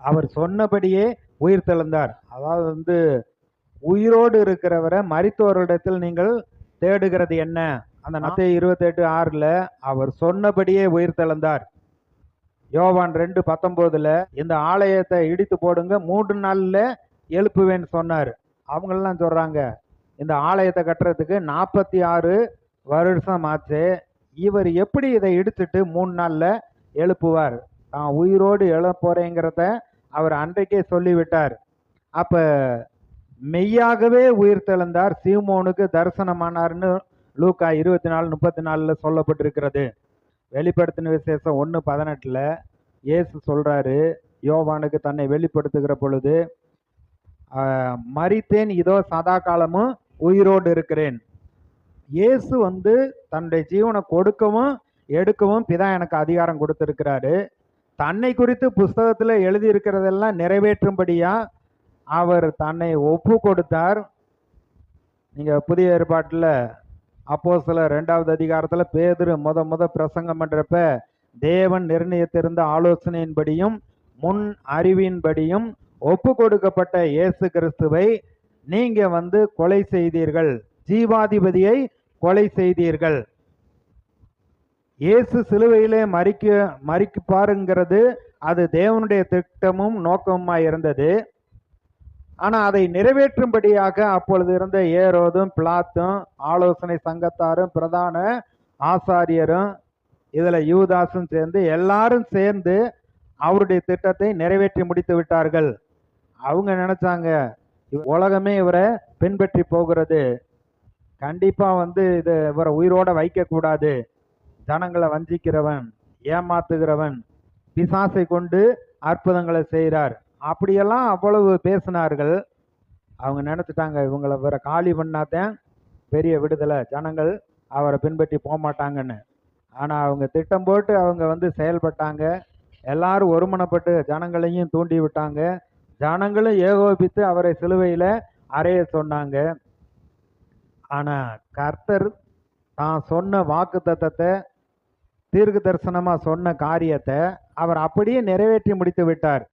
அவர் சொன்னபடியே உயிர் தெழுந்தார். அதாவது வந்து உயிரோடு இருக்கிறவரை மரித்தோரிடத்தில் நீங்கள் தேடுகிறது என்ன? அந்த மத்தேயு 28:6ல அவர் சொன்னபடியே உயிர் தெழுந்தார். யோவான் 2:19ல இந்த ஆலயத்தை இடித்து போடுங்க 3 நாள்ல எழுப்புவேன்னு சொன்னார். அவங்கெல்லாம் சொல்றாங்க இந்த ஆலயத்தை கட்டுறதுக்கு 46 வருஷம் ஆச்சு, இவர் எப்படி இதை இடிச்சிட்டு 3 நாள்ல எழுப்புவார்? தான் உயிரோடு எழப்போறேங்கிறத அவர் அன்றைக்கே சொல்லிவிட்டார். அப்ப மெய்யாகவே உயிர் தெழுந்தார், சீமோனுக்கு தரிசனமானார்னு லூக்கா 24:34ல சொல்லப்பட்டிருக்கிறது. வெளிப்படுத்தின விசேஷம் 1:18ல இயேசு சொல்றாரு, யோவானுக்கு தன்னை வெளிப்படுத்துகிற பொழுது, மரித்தேன், இதோ சதா காலமும் உயிரோடு இருக்கிறேன். இயேசு வந்து தன்னுடைய ஜீவனை கொடுக்கவும் எடுக்கவும் பிதா எனக்கு அதிகாரம் கொடுத்திருக்கிறாரு. தன்னை குறித்து புஸ்தகத்துல எழுதி இருக்கிறதெல்லாம் நிறைவேற்றும்படியா அவர் தன்னை ஒப்பு கொடுத்தார். நீங்க புதிய ஏற்பாட்டுல அப்போஸ்தலர் 2வது அதிகாரத்துல பேதுரு முத பிரசங்கம் பண்றப்ப தேவன் நிர்ணயித்திருந்த ஆலோசனையின்படியும் முன் அறிவின்படியும் ஒப்பு கொடுக்கப்பட்ட இயேசு கிறிஸ்துவை நீங்க வந்து கொலை செய்தீர்கள், ஜீவாதிபதியை கொலை செய்தீர்கள். இயேசு சிலுவையிலே மரிப்பாருங்கிறது அது தேவனுடைய திட்டமும் நோக்கமுமாய் இருந்தது. ஆனா அதை நிறைவேற்றும்படியாக அப்பொழுது இருந்த ஏரோதும் பிலாத்தும் ஆலோசனை சங்கத்தாரும் பிரதான ஆசாரியரும் இதுல யூதாசும் சேர்ந்து எல்லாரும் சேர்ந்து அவருடைய திட்டத்தை நிறைவேற்றி முடித்து விட்டார்கள். அவங்க நினைச்சாங்க உலகமே இவரை பின்பற்றி போகிறது, கண்டிப்பா வந்து இவரை உயிரோட வைக்க கூடாது, ஜனங்களை வஞ்சிக்கிறவன், ஏமாத்துகிறவன், பிசாசை கொண்டு அற்புதங்களை செய்கிறார், அப்படியெல்லாம் அவ்வளவு பேசினார்கள். அவங்க நினைச்சிட்டாங்க இவங்களை வேற காலி பண்ணாதான் பெரிய விடுதலை, ஜனங்கள் அவரை பின்பற்றி போக மாட்டாங்கன்னு. ஆனா அவங்க திட்டம் போட்டு அவங்க வந்து செயல்பட்டாங்க. எல்லாரும் ஒருமனப்பட்டு ஜனங்களையும் தூண்டி விட்டாங்க. ஜனங்களும் ஏகோபித்து அவரை சிலுவையில அறைய சொன்னாங்க. ஆனா கர்த்தர் தான் சொன்ன வாக்கு தத்தத்தை, தீர்க்க தரிசனமா சொன்ன காரியத்தை அவர் அப்படியே நிறைவேற்றி முடித்து விட்டார்.